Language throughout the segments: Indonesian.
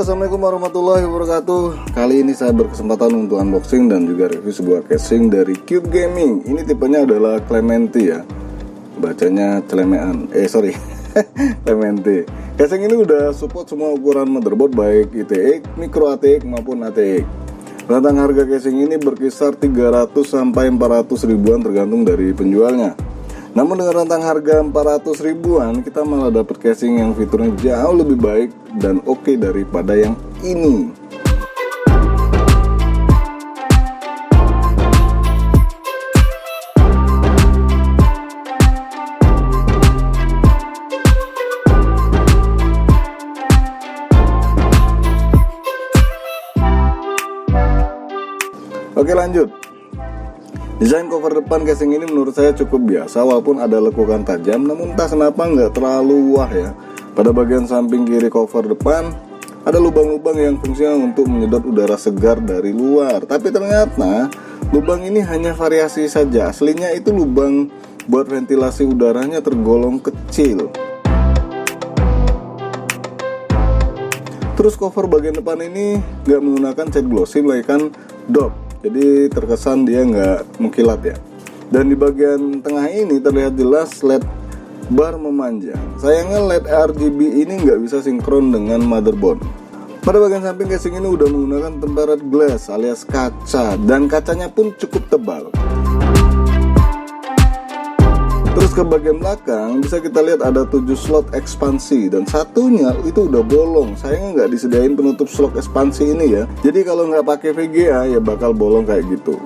Assalamualaikum warahmatullahi wabarakatuh. Kali ini saya berkesempatan untuk unboxing dan juga review sebuah casing dari Cube Gaming. Ini tipenya adalah Clementi ya. Bacanya Celemean. Clementi. Casing ini udah support semua ukuran motherboard baik ITX, micro ATX maupun ATX. Rentang harga casing ini berkisar 300 sampai 400 ribuan tergantung dari penjualnya. Namun dengan rentang harga 400 ribuan kita malah dapat casing yang fiturnya jauh lebih baik dan oke daripada yang ini. Oke, lanjut. Desain cover depan casing ini menurut saya cukup biasa, walaupun ada lekukan tajam, namun entah kenapa nggak terlalu wah ya. Pada bagian samping kiri cover depan ada lubang-lubang yang fungsinya untuk menyedot udara segar dari luar. Tapi ternyata lubang ini hanya variasi saja. Aslinya itu lubang buat ventilasi udaranya tergolong kecil. Terus cover bagian depan ini nggak menggunakan cat glossy melainkan dop. Jadi terkesan dia nggak mengkilat ya. Dan di bagian tengah ini terlihat jelas LED bar memanjang. Sayangnya LED RGB ini nggak bisa sinkron dengan motherboard. Pada bagian samping casing ini udah menggunakan tempered glass alias kaca, dan kacanya pun cukup tebal. Terus ke bagian belakang bisa kita lihat ada 7 slot ekspansi dan satunya itu udah bolong. Sayangnya nggak disediain penutup slot ekspansi ini ya. Jadi kalau nggak pakai VGA ya bakal bolong kayak gitu.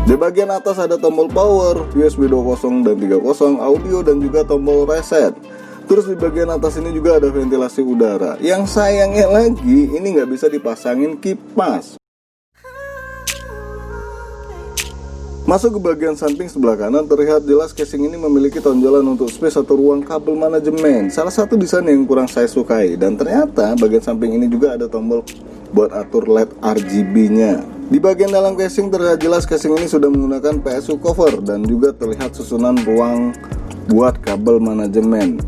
Di bagian atas ada tombol power, USB 2.0 dan 3.0, audio dan juga tombol reset. Terus di bagian atas ini juga ada ventilasi udara. Yang sayangnya lagi ini nggak bisa dipasangin kipas. Masuk ke bagian samping sebelah kanan, terlihat jelas casing ini memiliki tonjolan untuk space atau ruang kabel manajemen. Salah satu desain yang kurang saya sukai. Dan ternyata bagian samping ini juga ada tombol buat atur LED RGB-nya. Di bagian dalam casing terlihat jelas casing ini sudah menggunakan PSU cover dan juga terlihat susunan ruang buat kabel manajemen.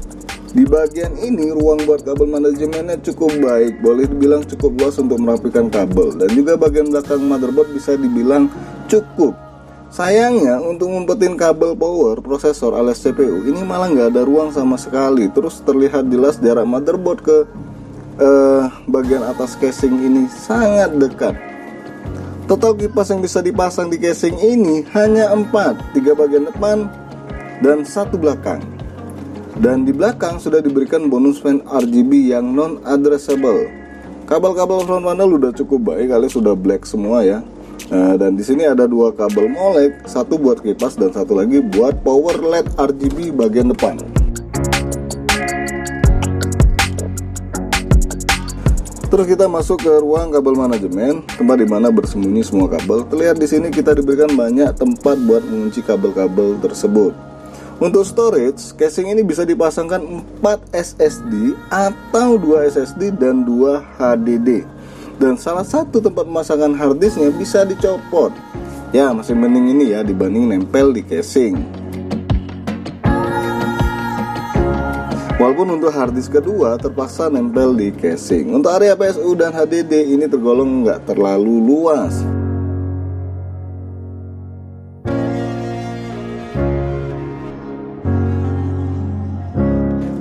Di bagian ini ruang buat kabel manajemennya cukup baik, boleh dibilang cukup luas untuk merapikan kabel. Dan juga bagian belakang motherboard bisa dibilang cukup. Sayangnya untuk ngumpetin kabel power prosesor alias CPU ini malah nggak ada ruang sama sekali. Terus terlihat jelas jarak motherboard ke bagian atas casing ini sangat dekat. Total kipas yang bisa dipasang di casing ini hanya 4, 3 bagian depan dan 1 belakang. Dan di belakang sudah diberikan bonus fan RGB yang non addressable. Kabel-kabel front panel udah cukup baik, kalian sudah black semua ya. Dan di sini ada 2 kabel molek, satu buat kipas dan satu lagi buat power LED RGB bagian depan. Terus kita masuk ke ruang kabel manajemen, tempat dimana bersembunyi semua kabel. Terlihat di sini kita diberikan banyak tempat buat mengunci kabel-kabel tersebut. Untuk storage, casing ini bisa dipasangkan 4 SSD atau 2 SSD dan 2 HDD. Dan salah satu tempat pemasangan harddisknya bisa dicopot. Ya masih mending ini ya dibanding nempel di casing. Walaupun untuk harddisk kedua terpaksa nempel di casing. Untuk area PSU dan HDD ini tergolong nggak terlalu luas.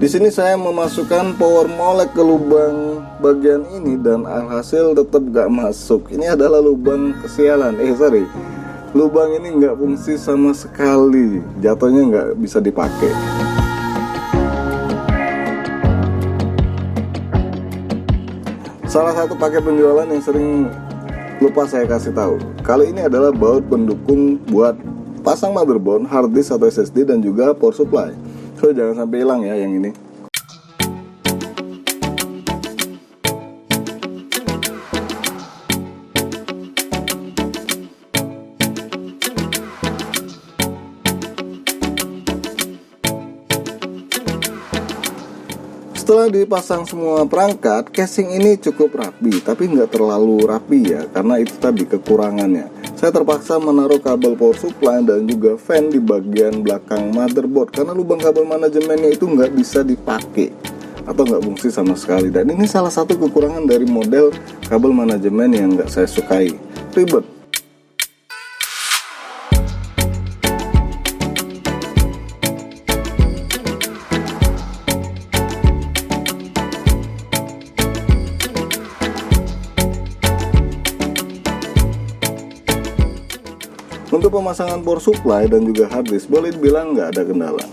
Di sini saya memasukkan power molek ke lubang bagian ini dan alhasil tetap gak masuk. Ini adalah lubang kesialan. Lubang ini nggak fungsi sama sekali. Jatuhnya nggak bisa dipakai. Salah satu paket penjualan yang sering lupa saya kasih tahu. Kali ini adalah baut pendukung buat pasang motherboard, hard disk atau SSD dan juga power supply. So jangan sampai hilang ya yang ini. Setelah dipasang semua perangkat, casing ini cukup rapi, tapi nggak terlalu rapi ya, karena itu tadi kekurangannya. saya terpaksa menaruh kabel power supply dan juga fan di bagian belakang motherboard karena lubang kabel manajemennya itu nggak bisa dipakai atau nggak fungsi sama sekali. Dan ini salah satu kekurangan dari model kabel manajemen yang nggak saya sukai, ribet. Untuk pemasangan power supply dan juga harddisk boleh dibilang nggak ada kendala.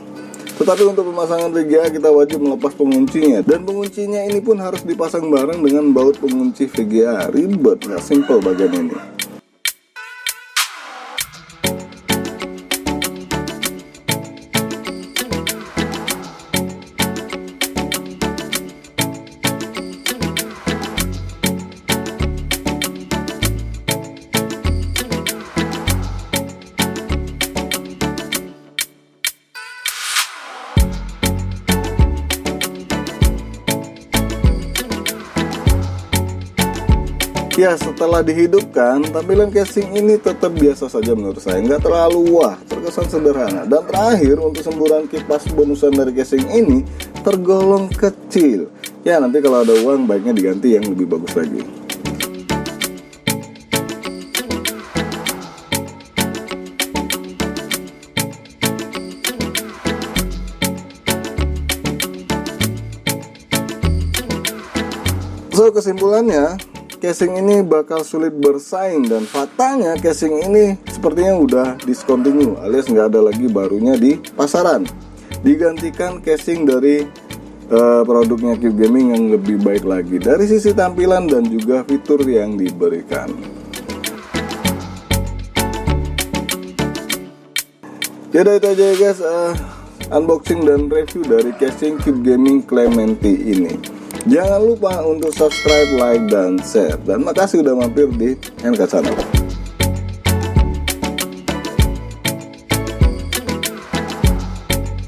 Tetapi untuk pemasangan VGA kita wajib melepas penguncinya, dan penguncinya ini pun harus dipasang bareng dengan baut pengunci VGA. Ribet, nggak simple bagian ini. Ya, setelah dihidupkan, tampilan casing ini tetap biasa saja menurut saya, nggak terlalu wah, terkesan sederhana. Dan terakhir, untuk semburan kipas bonusan dari casing ini tergolong kecil. Ya, nanti kalau ada uang baiknya diganti yang lebih bagus lagi. So, kesimpulannya, casing ini bakal sulit bersaing, dan faktanya casing ini sepertinya udah discontinue alias nggak ada lagi barunya di pasaran, digantikan casing dari produknya Cube Gaming yang lebih baik lagi dari sisi tampilan dan juga fitur yang diberikan. Jadi itu aja ya guys, unboxing dan review dari casing Cube Gaming Clementi ini. Jangan lupa untuk subscribe, like, dan share. Dan makasih udah mampir di NK Channel.